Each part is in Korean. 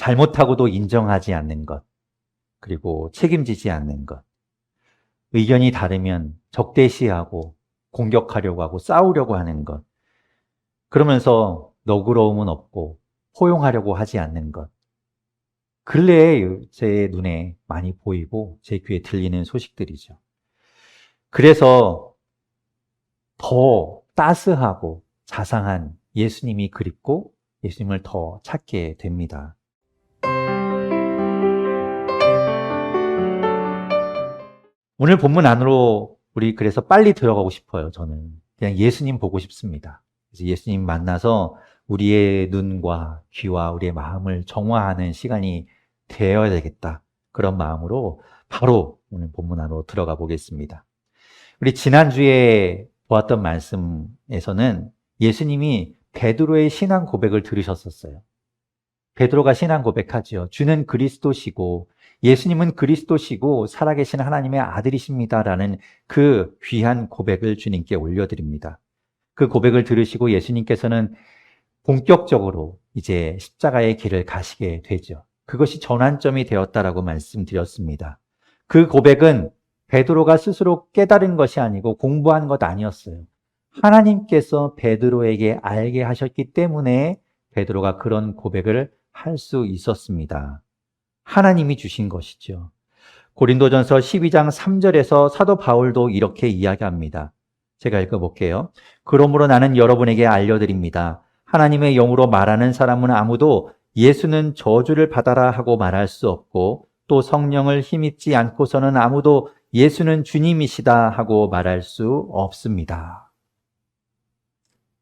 잘못하고도 인정하지 않는 것, 그리고 책임지지 않는 것, 의견이 다르면 적대시하고 공격하려고 하고 싸우려고 하는 것, 그러면서 너그러움은 없고 포용하려고 하지 않는 것, 근래에 제 눈에 많이 보이고 제 귀에 들리는 소식들이죠. 그래서 더 따스하고 자상한 예수님이 그립고 예수님을 더 찾게 됩니다. 오늘 본문 안으로 우리 그래서 빨리 들어가고 싶어요. 저는 그냥 예수님 보고 싶습니다. 그래서 예수님 만나서 우리의 눈과 귀와 우리의 마음을 정화하는 시간이 되어야 되겠다. 그런 마음으로 바로 오늘 본문 안으로 들어가 보겠습니다. 우리 지난주에 보았던 말씀에서는 예수님이 베드로의 신앙 고백을 들으셨었어요. 베드로가 신앙 고백하지요. 주는 그리스도시고 예수님은 그리스도시고 살아계신 하나님의 아들이십니다라는 그 귀한 고백을 주님께 올려드립니다. 그 고백을 들으시고 예수님께서는 본격적으로 이제 십자가의 길을 가시게 되죠. 그것이 전환점이 되었다라고 말씀드렸습니다. 그 고백은 베드로가 스스로 깨달은 것이 아니고 공부한 것 아니었어요. 하나님께서 베드로에게 알게 하셨기 때문에 베드로가 그런 고백을 할 수 있었습니다. 하나님이 주신 것이죠. 고린도전서 12장 3절에서 사도 바울도 이렇게 이야기합니다. 제가 읽어볼게요. 그러므로 나는 여러분에게 알려드립니다. 하나님의 영으로 말하는 사람은 아무도 예수는 저주를 받아라 하고 말할 수 없고 또 성령을 힘입지 않고서는 아무도 예수는 주님이시다 하고 말할 수 없습니다.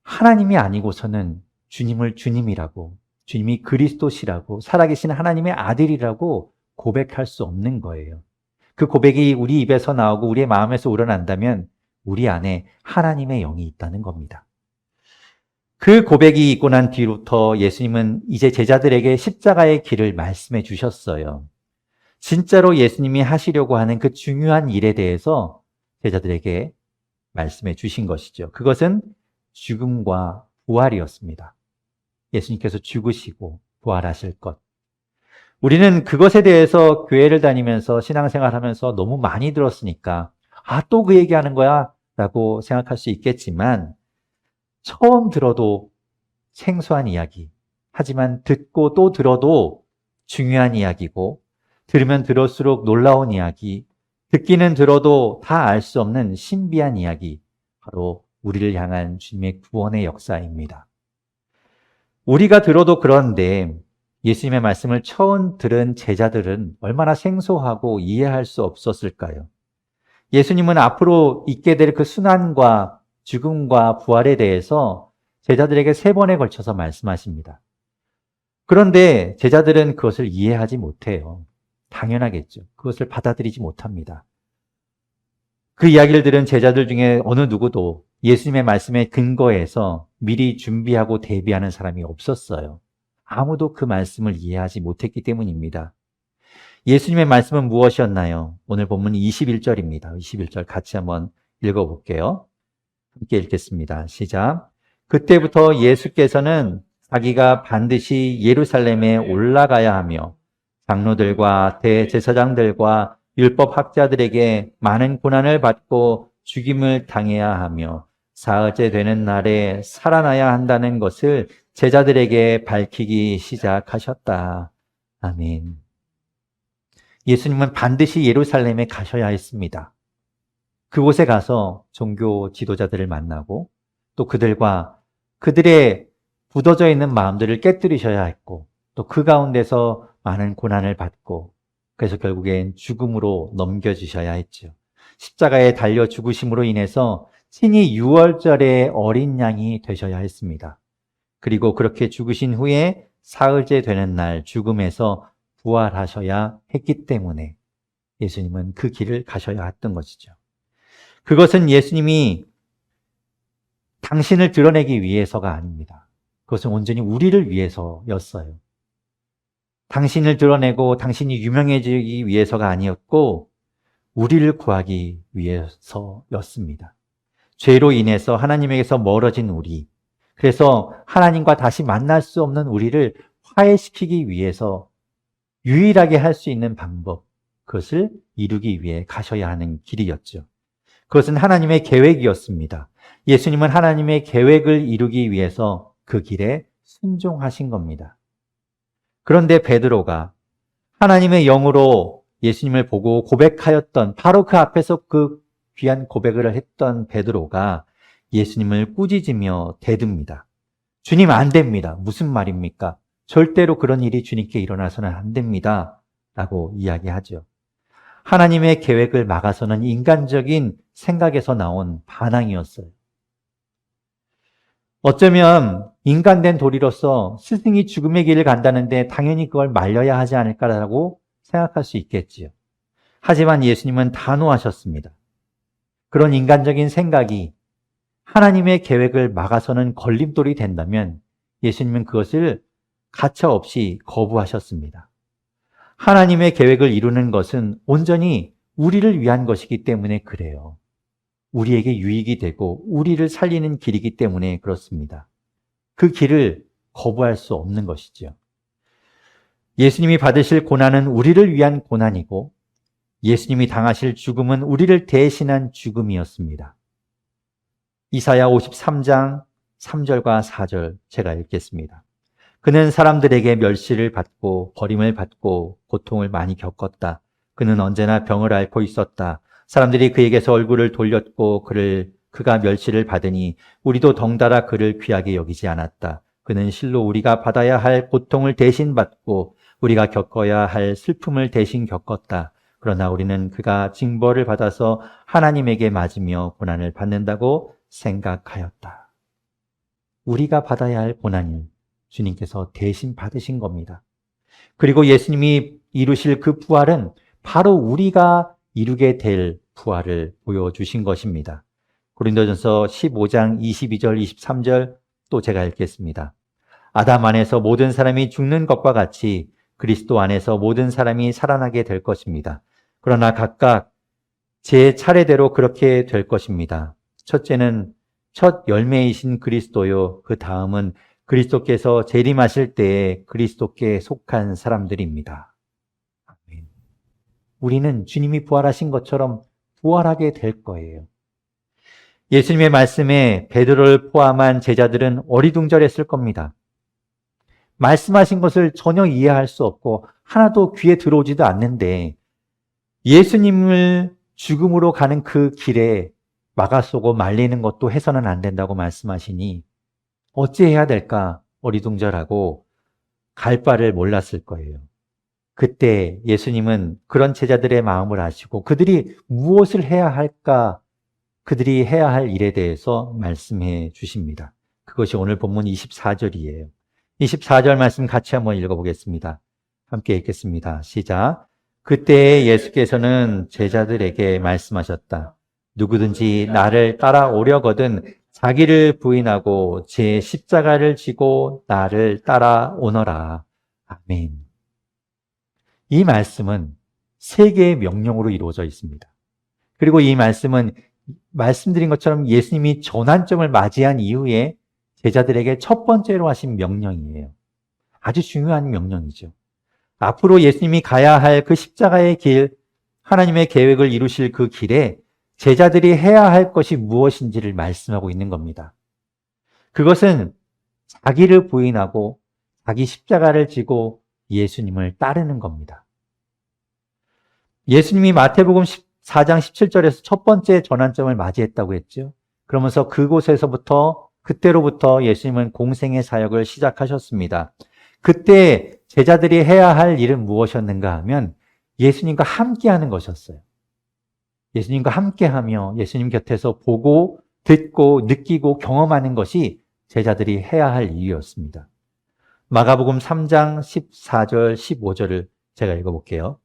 하나님이 아니고서는 주님을 주님이라고, 주님이 그리스도시라고, 살아계신 하나님의 아들이라고 고백할 수 없는 거예요. 그 고백이 우리 입에서 나오고 우리의 마음에서 우러난다면 우리 안에 하나님의 영이 있다는 겁니다. 그 고백이 있고 난 뒤부터 예수님은 이제 제자들에게 십자가의 길을 말씀해 주셨어요. 진짜로 예수님이 하시려고 하는 그 중요한 일에 대해서 제자들에게 말씀해 주신 것이죠. 그것은 죽음과 부활이었습니다. 예수님께서 죽으시고 부활하실 것. 우리는 그것에 대해서 교회를 다니면서 신앙생활하면서 너무 많이 들었으니까 또 그 얘기하는 거야 라고 생각할 수 있겠지만 처음 들어도 생소한 이야기, 하지만 듣고 또 들어도 중요한 이야기고 들으면 들을수록 놀라운 이야기, 듣기는 들어도 다 알 수 없는 신비한 이야기, 바로 우리를 향한 주님의 구원의 역사입니다. 우리가 들어도 그런데 예수님의 말씀을 처음 들은 제자들은 얼마나 생소하고 이해할 수 없었을까요? 예수님은 앞으로 있게 될 그 순환과 죽음과 부활에 대해서 제자들에게 3번에 걸쳐서 말씀하십니다. 그런데 제자들은 그것을 이해하지 못해요. 당연하겠죠. 그것을 받아들이지 못합니다. 그 이야기를 들은 제자들 중에 어느 누구도 예수님의 말씀에 근거해서 미리 준비하고 대비하는 사람이 없었어요. 아무도 그 말씀을 이해하지 못했기 때문입니다. 예수님의 말씀은 무엇이었나요? 오늘 본문 21절입니다. 21절 같이 한번 읽어볼게요. 함께 읽겠습니다. 시작. 그때부터 예수께서는 자기가 반드시 예루살렘에 올라가야 하며 장로들과 대제사장들과 율법학자들에게 많은 고난을 받고 죽임을 당해야 하며 사흘째 되는 날에 살아나야 한다는 것을 제자들에게 밝히기 시작하셨다. 아멘. 예수님은 반드시 예루살렘에 가셔야 했습니다. 그곳에 가서 종교 지도자들을 만나고 또 그들의 굳어져 있는 마음들을 깨뜨리셔야 했고 또 그 가운데서 많은 고난을 받고 그래서 결국엔 죽음으로 넘겨주셔야 했죠. 십자가에 달려 죽으심으로 인해서 친히 유월절의 어린 양이 되셔야 했습니다. 그리고 그렇게 죽으신 후에 사흘째 되는 날 죽음에서 부활하셔야 했기 때문에 예수님은 그 길을 가셔야 했던 것이죠. 그것은 예수님이 당신을 드러내기 위해서가 아닙니다. 그것은 온전히 우리를 위해서였어요. 당신을 드러내고 당신이 유명해지기 위해서가 아니었고 우리를 구하기 위해서였습니다. 죄로 인해서 하나님에게서 멀어진 우리, 그래서 하나님과 다시 만날 수 없는 우리를 화해시키기 위해서 유일하게 할 수 있는 방법, 그것을 이루기 위해 가셔야 하는 길이었죠. 그것은 하나님의 계획이었습니다. 예수님은 하나님의 계획을 이루기 위해서 그 길에 순종하신 겁니다. 그런데 베드로가 하나님의 영으로 예수님을 보고 고백하였던, 바로 그 앞에서 그 귀한 고백을 했던 베드로가 예수님을 꾸짖으며 대듭니다. 주님, 안 됩니다. 무슨 말입니까? 절대로 그런 일이 주님께 일어나서는 안 됩니다. 라고 이야기하죠. 하나님의 계획을 막아서는 인간적인 생각에서 나온 반항이었어요. 어쩌면 인간된 도리로서 스승이 죽음의 길을 간다는데 당연히 그걸 말려야 하지 않을까라고 생각할 수 있겠지요. 하지만 예수님은 단호하셨습니다. 그런 인간적인 생각이 하나님의 계획을 막아서는 걸림돌이 된다면 예수님은 그것을 가차없이 거부하셨습니다. 하나님의 계획을 이루는 것은 온전히 우리를 위한 것이기 때문에 그래요. 우리에게 유익이 되고 우리를 살리는 길이기 때문에 그렇습니다. 그 길을 거부할 수 없는 것이죠. 예수님이 받으실 고난은 우리를 위한 고난이고 예수님이 당하실 죽음은 우리를 대신한 죽음이었습니다. 이사야 53장 3절과 4절 제가 읽겠습니다. 그는 사람들에게 멸시를 받고 버림을 받고 고통을 많이 겪었다. 그는 언제나 병을 앓고 있었다. 사람들이 그에게서 얼굴을 돌렸고 그가 멸시를 받으니 우리도 덩달아 그를 귀하게 여기지 않았다. 그는 실로 우리가 받아야 할 고통을 대신 받고 우리가 겪어야 할 슬픔을 대신 겪었다. 그러나 우리는 그가 징벌을 받아서 하나님에게 맞으며 고난을 받는다고 생각하였다. 우리가 받아야 할 고난을 주님께서 대신 받으신 겁니다. 그리고 예수님이 이루실 그 부활은 바로 우리가 이루게 될 부활을 보여주신 것입니다. 고린도전서 15장 22절 23절 또 제가 읽겠습니다. 아담 안에서 모든 사람이 죽는 것과 같이 그리스도 안에서 모든 사람이 살아나게 될 것입니다. 그러나 각각 제 차례대로 그렇게 될 것입니다. 첫째는 첫 열매이신 그리스도요. 그 다음은 그리스도께서 재림하실 때에 그리스도께 속한 사람들입니다. 아멘. 우리는 주님이 부활하신 것처럼 부활하게 될 거예요. 예수님의 말씀에 베드로를 포함한 제자들은 어리둥절했을 겁니다. 말씀하신 것을 전혀 이해할 수 없고 하나도 귀에 들어오지도 않는데 예수님을 죽음으로 가는 그 길에 막아서고 말리는 것도 해서는 안 된다고 말씀하시니 어찌해야 될까 어리둥절하고 갈 바를 몰랐을 거예요. 그때 예수님은 그런 제자들의 마음을 아시고 그들이 무엇을 해야 할까, 그들이 해야 할 일에 대해서 말씀해 주십니다. 그것이 오늘 본문 24절이에요. 24절 말씀 같이 한번 읽어보겠습니다. 함께 읽겠습니다. 시작. 그때 예수께서는 제자들에게 말씀하셨다. 누구든지 나를 따라오려거든 자기를 부인하고 제 십자가를 지고 나를 따라오너라. 아멘. 이 말씀은 세 개의 명령으로 이루어져 있습니다. 그리고 이 말씀은 말씀드린 것처럼 예수님이 전환점을 맞이한 이후에 제자들에게 첫 번째로 하신 명령이에요. 아주 중요한 명령이죠. 앞으로 예수님이 가야 할 그 십자가의 길, 하나님의 계획을 이루실 그 길에 제자들이 해야 할 것이 무엇인지를 말씀하고 있는 겁니다. 그것은 자기를 부인하고 자기 십자가를 지고 예수님을 따르는 겁니다. 예수님이 마태복음 4장 17절에서 첫 번째 전환점을 맞이했다고 했죠. 그러면서 그때로부터 예수님은 공생의 사역을 시작하셨습니다. 그때 제자들이 해야 할 일은 무엇이었는가 하면 예수님과 함께하는 것이었어요. 예수님과 함께하며 예수님 곁에서 보고 듣고 느끼고 경험하는 것이 제자들이 해야 할 일이었습니다. 마가복음 3장 14절 15절을 제가 읽어볼게요.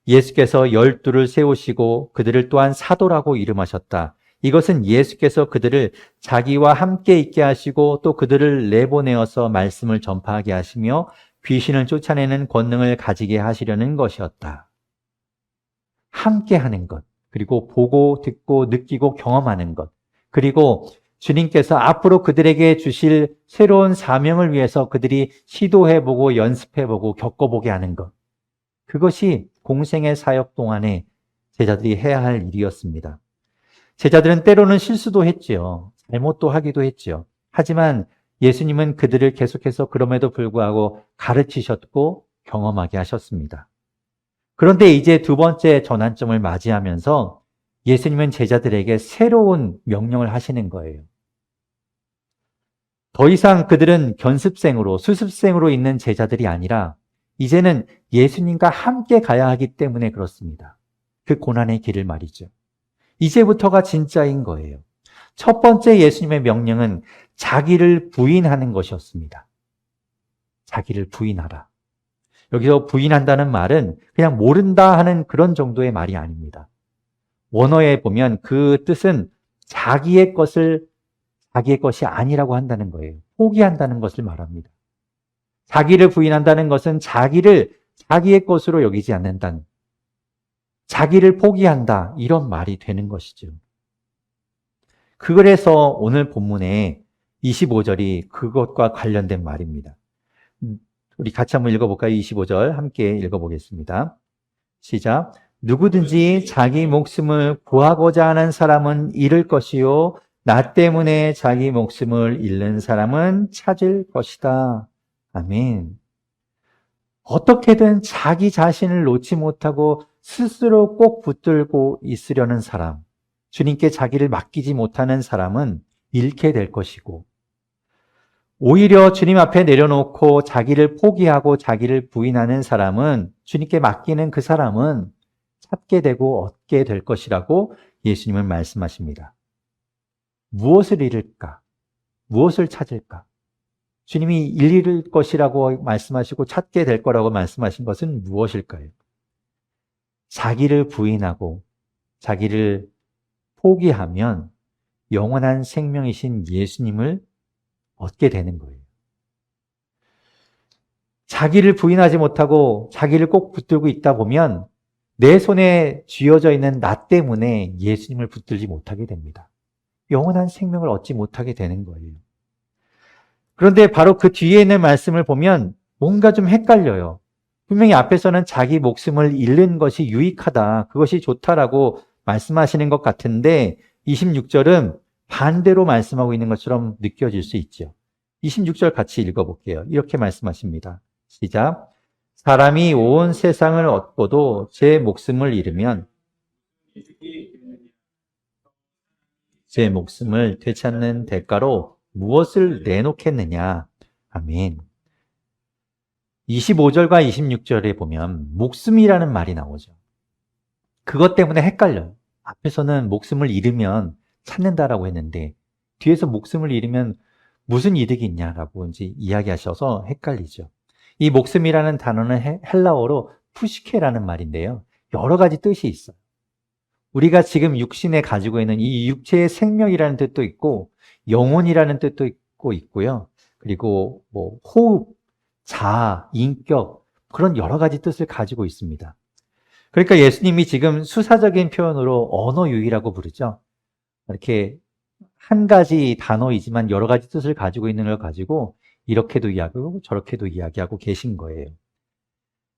예수께서 12를 세우시고 그들을 또한 사도라고 이름하셨다. 이것은 예수께서 그들을 자기와 함께 있게 하시고 또 그들을 내보내어서 말씀을 전파하게 하시며 귀신을 쫓아내는 권능을 가지게 하시려는 것이었다. 함께 하는 것, 그리고 보고 듣고 느끼고 경험하는 것, 그리고 주님께서 앞으로 그들에게 주실 새로운 사명을 위해서 그들이 시도해보고 연습해보고 겪어보게 하는 것. 그것이 공생의 사역 동안에 제자들이 해야 할 일이었습니다. 제자들은 때로는 실수도 했지요. 잘못도 하기도 했지요. 하지만 예수님은 그들을 계속해서 그럼에도 불구하고 가르치셨고 경험하게 하셨습니다. 그런데 이제 두 번째 전환점을 맞이하면서 예수님은 제자들에게 새로운 명령을 하시는 거예요. 더 이상 그들은 견습생으로, 수습생으로 있는 제자들이 아니라 이제는 예수님과 함께 가야 하기 때문에 그렇습니다. 그 고난의 길을 말이죠. 이제부터가 진짜인 거예요. 첫 번째 예수님의 명령은 자기를 부인하는 것이었습니다. 자기를 부인하라. 여기서 부인한다는 말은 그냥 모른다 하는 그런 정도의 말이 아닙니다. 원어에 보면 그 뜻은 자기의 것이 아니라고 한다는 거예요. 포기한다는 것을 말합니다. 자기를 부인한다는 것은 자기를 자기의 것으로 여기지 않는다는, 자기를 포기한다, 이런 말이 되는 것이죠. 그래서 오늘 본문에 25절이 그것과 관련된 말입니다. 우리 같이 한번 읽어볼까요? 25절 함께 읽어보겠습니다. 시작. 누구든지 자기 목숨을 구하고자 하는 사람은 잃을 것이요 나 때문에 자기 목숨을 잃는 사람은 찾을 것이다. 아멘. 어떻게든 자기 자신을 놓지 못하고 스스로 꼭 붙들고 있으려는 사람, 주님께 자기를 맡기지 못하는 사람은 잃게 될 것이고, 오히려 주님 앞에 내려놓고 자기를 포기하고 자기를 부인하는 사람은, 주님께 맡기는 그 사람은 찾게 되고 얻게 될 것이라고 예수님은 말씀하십니다. 무엇을 잃을까? 무엇을 찾을까? 주님이 잃을 것이라고 말씀하시고 찾게 될 거라고 말씀하신 것은 무엇일까요? 자기를 부인하고 자기를 포기하면 영원한 생명이신 예수님을 얻게 되는 거예요. 자기를 부인하지 못하고 자기를 꼭 붙들고 있다 보면 내 손에 쥐어져 있는 나 때문에 예수님을 붙들지 못하게 됩니다. 영원한 생명을 얻지 못하게 되는 거예요. 그런데 바로 그 뒤에 있는 말씀을 보면 뭔가 좀 헷갈려요. 분명히 앞에서는 자기 목숨을 잃는 것이 유익하다, 그것이 좋다라고 말씀하시는 것 같은데 26절은 반대로 말씀하고 있는 것처럼 느껴질 수 있죠. 26절 같이 읽어볼게요. 이렇게 말씀하십니다. 시작. 사람이 온 세상을 얻고도 제 목숨을 잃으면 제 목숨을 되찾는 대가로 무엇을 내놓겠느냐. 아멘. 25절과 26절에 보면 목숨이라는 말이 나오죠. 그것 때문에 헷갈려요. 앞에서는 목숨을 잃으면 찾는다라고 했는데 뒤에서 목숨을 잃으면 무슨 이득이 있냐라고 이제 이야기하셔서 헷갈리죠. 이 목숨이라는 단어는 헬라어로 푸시케라는 말인데요. 여러 가지 뜻이 있어요. 우리가 지금 육신에 가지고 있는 이 육체의 생명이라는 뜻도 있고 영혼이라는 뜻도 있고요. 그리고 호흡, 자아, 인격, 그런 여러 가지 뜻을 가지고 있습니다. 그러니까 예수님이 지금 수사적인 표현으로 언어유희라고 부르죠. 이렇게 한 가지 단어이지만 여러 가지 뜻을 가지고 있는 걸 가지고 이렇게도 이야기하고 저렇게도 이야기하고 계신 거예요.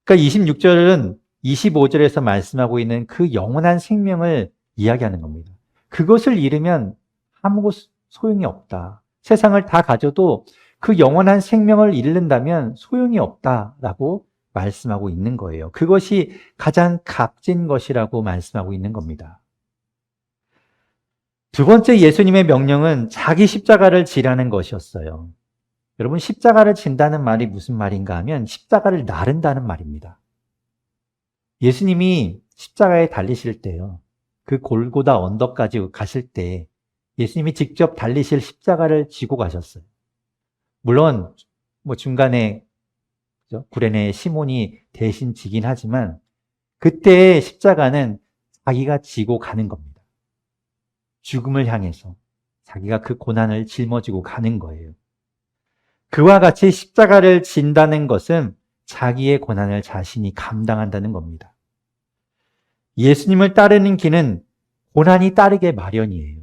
그러니까 26절은 25절에서 말씀하고 있는 그 영원한 생명을 이야기하는 겁니다. 그것을 잃으면 아무 소용이 없다. 세상을 다 가져도 그 영원한 생명을 잃는다면 소용이 없다라고 말씀하고 있는 거예요. 그것이 가장 값진 것이라고 말씀하고 있는 겁니다. 두 번째 예수님의 명령은 자기 십자가를 지라는 것이었어요. 여러분, 십자가를 진다는 말이 무슨 말인가 하면 십자가를 나른다는 말입니다. 예수님이 십자가에 달리실 때요, 그 골고다 언덕까지 가실 때 예수님이 직접 달리실 십자가를 지고 가셨어요. 물론 중간에 구레네 시몬이 대신 지긴 하지만 그때의 십자가는 자기가 지고 가는 겁니다. 죽음을 향해서 자기가 그 고난을 짊어지고 가는 거예요. 그와 같이 십자가를 진다는 것은 자기의 고난을 자신이 감당한다는 겁니다. 예수님을 따르는 길은 고난이 따르게 마련이에요.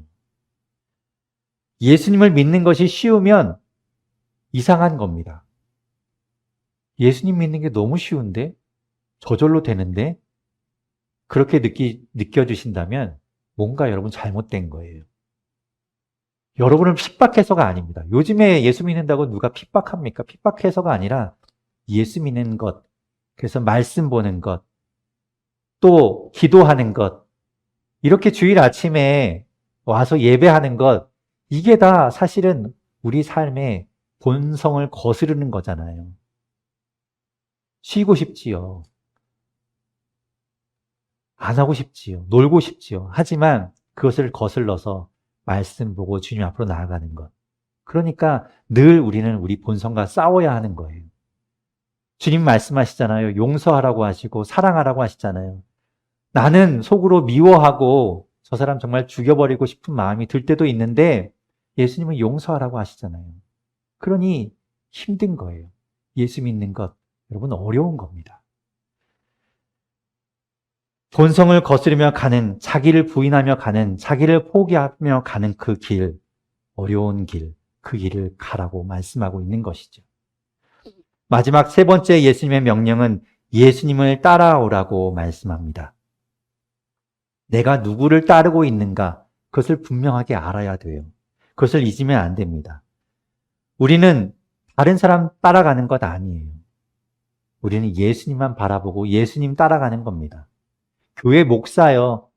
예수님을 믿는 것이 쉬우면 이상한 겁니다. 예수님 믿는 게 너무 쉬운데? 저절로 되는데? 그렇게 느껴지신다면 뭔가 여러분 잘못된 거예요. 여러분을 핍박해서가 아닙니다. 요즘에 예수 믿는다고 누가 핍박합니까? 핍박해서가 아니라 예수 믿는 것, 그래서 말씀 보는 것, 또 기도하는 것, 이렇게 주일 아침에 와서 예배하는 것, 이게 다 사실은 우리 삶의 본성을 거스르는 거잖아요. 쉬고 싶지요. 안 하고 싶지요. 놀고 싶지요. 하지만 그것을 거슬러서 말씀 보고 주님 앞으로 나아가는 것. 그러니까 늘 우리는 우리 본성과 싸워야 하는 거예요. 주님 말씀하시잖아요. 용서하라고 하시고 사랑하라고 하시잖아요. 나는 속으로 미워하고 저 사람 정말 죽여버리고 싶은 마음이 들 때도 있는데 예수님은 용서하라고 하시잖아요. 그러니 힘든 거예요. 예수 믿는 것, 여러분 어려운 겁니다. 본성을 거스르며 가는, 자기를 부인하며 가는, 자기를 포기하며 가는 그 길, 어려운 길, 그 길을 가라고 말씀하고 있는 것이죠. 마지막 세 번째 예수님의 명령은 예수님을 따라오라고 말씀합니다. 내가 누구를 따르고 있는가, 그것을 분명하게 알아야 돼요. 그것을 잊으면 안 됩니다. 우리는 다른 사람 따라가는 것 아니에요. 우리는 예수님만 바라보고 예수님 따라가는 겁니다. 교회 목사요.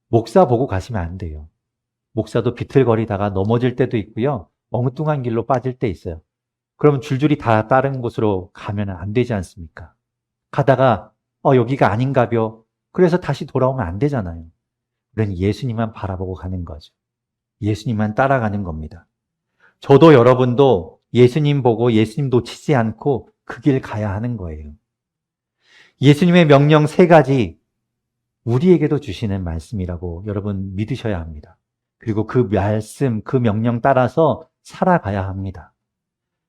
목사 보고 가시면 안 돼요. 목사도 비틀거리다가 넘어질 때도 있고요. 엉뚱한 길로 빠질 때 있어요. 그러면 줄줄이 다 다른 곳으로 가면 안 되지 않습니까? 가다가 여기가 아닌가벼. 그래서 다시 돌아오면 안 되잖아요. 우리는 예수님만 바라보고 가는 거죠. 예수님만 따라가는 겁니다. 저도 여러분도 예수님 보고 예수님 놓치지 않고 그 길 가야 하는 거예요. 예수님의 명령 세 가지 우리에게도 주시는 말씀이라고 여러분 믿으셔야 합니다. 그리고 그 말씀, 그 명령 따라서 살아가야 합니다.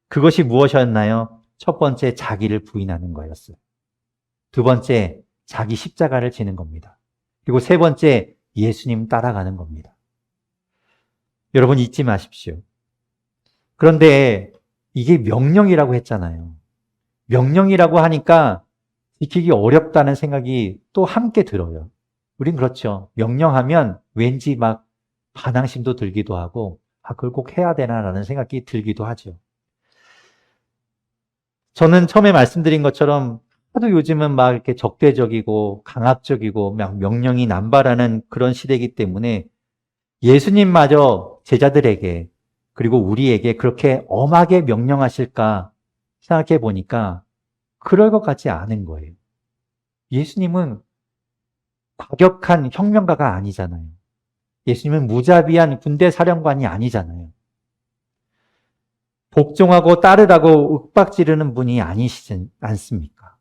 그것이 무엇이었나요? 첫 번째, 자기를 부인하는 거였어요. 두 번째, 자기 십자가를 지는 겁니다. 그리고 세 번째, 예수님 따라가는 겁니다. 여러분 잊지 마십시오. 그런데 이게 명령이라고 했잖아요. 명령이라고 하니까 지키기 어렵다는 생각이 또 함께 들어요. 우린 그렇죠. 명령하면 왠지 막 반항심도 들기도 하고 그걸 꼭 해야 되나라는 생각이 들기도 하죠. 저는 처음에 말씀드린 것처럼 하도 요즘은 막 이렇게 적대적이고 강압적이고 막 명령이 남발하는 그런 시대이기 때문에 예수님마저 제자들에게 그리고 우리에게 그렇게 엄하게 명령하실까 생각해 보니까 그럴 것 같지 않은 거예요. 예수님은 과격한 혁명가가 아니잖아요. 예수님은 무자비한 군대 사령관이 아니잖아요. 복종하고 따르라고 윽박지르는 분이 아니시지 않습니까?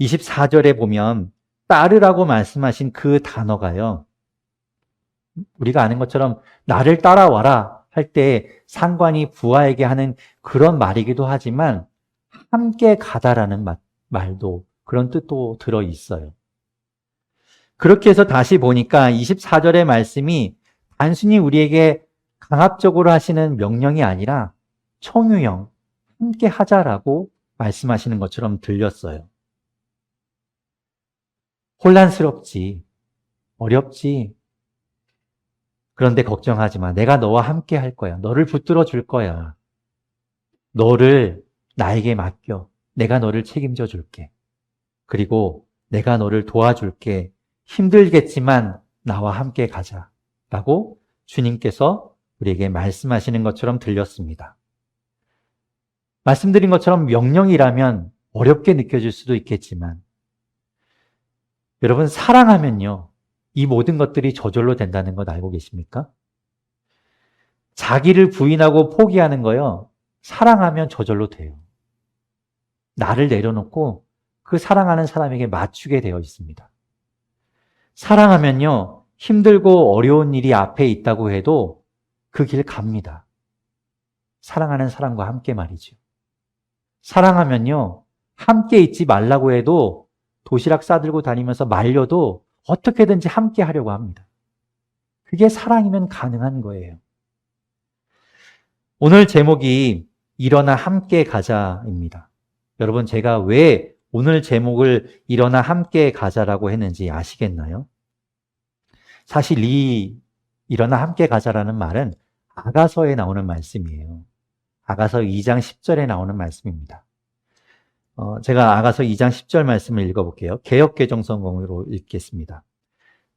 24절에 보면 따르라고 말씀하신 그 단어가요. 우리가 아는 것처럼 나를 따라와라 할 때 상관이 부하에게 하는 그런 말이기도 하지만 함께 가다라는 말도 그런 뜻도 들어 있어요. 그렇게 해서 다시 보니까 24절의 말씀이 단순히 우리에게 강압적으로 하시는 명령이 아니라 청유형, 함께 하자라고 말씀하시는 것처럼 들렸어요. 혼란스럽지, 어렵지. 그런데 걱정하지 마. 내가 너와 함께 할 거야. 너를 붙들어 줄 거야. 너를 나에게 맡겨. 내가 너를 책임져 줄게. 그리고 내가 너를 도와줄게. 힘들겠지만 나와 함께 가자. 라고 주님께서 우리에게 말씀하시는 것처럼 들렸습니다. 말씀드린 것처럼 명령이라면 어렵게 느껴질 수도 있겠지만 여러분 사랑하면요. 이 모든 것들이 저절로 된다는 것 알고 계십니까? 자기를 부인하고 포기하는 거요. 사랑하면 저절로 돼요. 나를 내려놓고 그 사랑하는 사람에게 맞추게 되어 있습니다. 사랑하면요. 힘들고 어려운 일이 앞에 있다고 해도 그 길 갑니다. 사랑하는 사람과 함께 말이죠. 사랑하면요. 함께 있지 말라고 해도 도시락 싸들고 다니면서 말려도 어떻게든지 함께 하려고 합니다. 그게 사랑이면 가능한 거예요. 오늘 제목이 일어나 함께 가자입니다. 여러분, 제가 왜 오늘 제목을 일어나 함께 가자라고 했는지 아시겠나요? 사실 이 일어나 함께 가자라는 말은 아가서에 나오는 말씀이에요. 아가서 2장 10절에 나오는 말씀입니다. 제가 아가서 2장 10절 말씀을 읽어볼게요. 개역개정성경으로 읽겠습니다.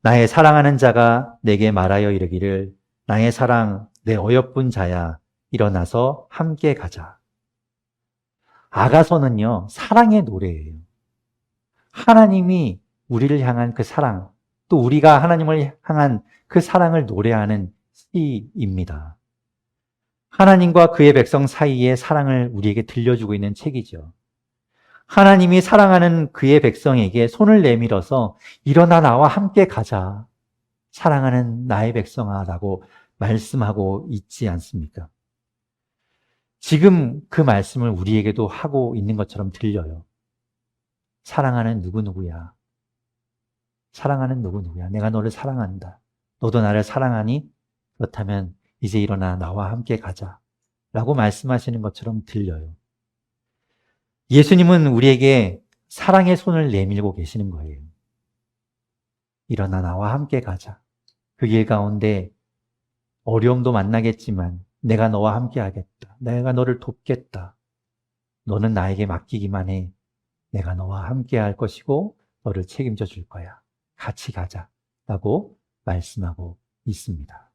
나의 사랑하는 자가 내게 말하여 이르기를 나의 사랑 내 어여쁜 자야 일어나서 함께 가자. 아가서는요, 사랑의 노래예요. 하나님이 우리를 향한 그 사랑, 또 우리가 하나님을 향한 그 사랑을 노래하는 시입니다. 하나님과 그의 백성 사이의 사랑을 우리에게 들려주고 있는 책이죠. 하나님이 사랑하는 그의 백성에게 손을 내밀어서 일어나 나와 함께 가자. 사랑하는 나의 백성아 라고 말씀하고 있지 않습니까? 지금 그 말씀을 우리에게도 하고 있는 것처럼 들려요. 사랑하는 누구누구야. 사랑하는 누구누구야. 내가 너를 사랑한다. 너도 나를 사랑하니? 그렇다면 이제 일어나 나와 함께 가자. 라고 말씀하시는 것처럼 들려요. 예수님은 우리에게 사랑의 손을 내밀고 계시는 거예요. 일어나 나와 함께 가자. 그 길 가운데 어려움도 만나겠지만 내가 너와 함께 하겠다. 내가 너를 돕겠다. 너는 나에게 맡기기만 해. 내가 너와 함께 할 것이고 너를 책임져 줄 거야. 같이 가자. 라고 말씀하고 있습니다.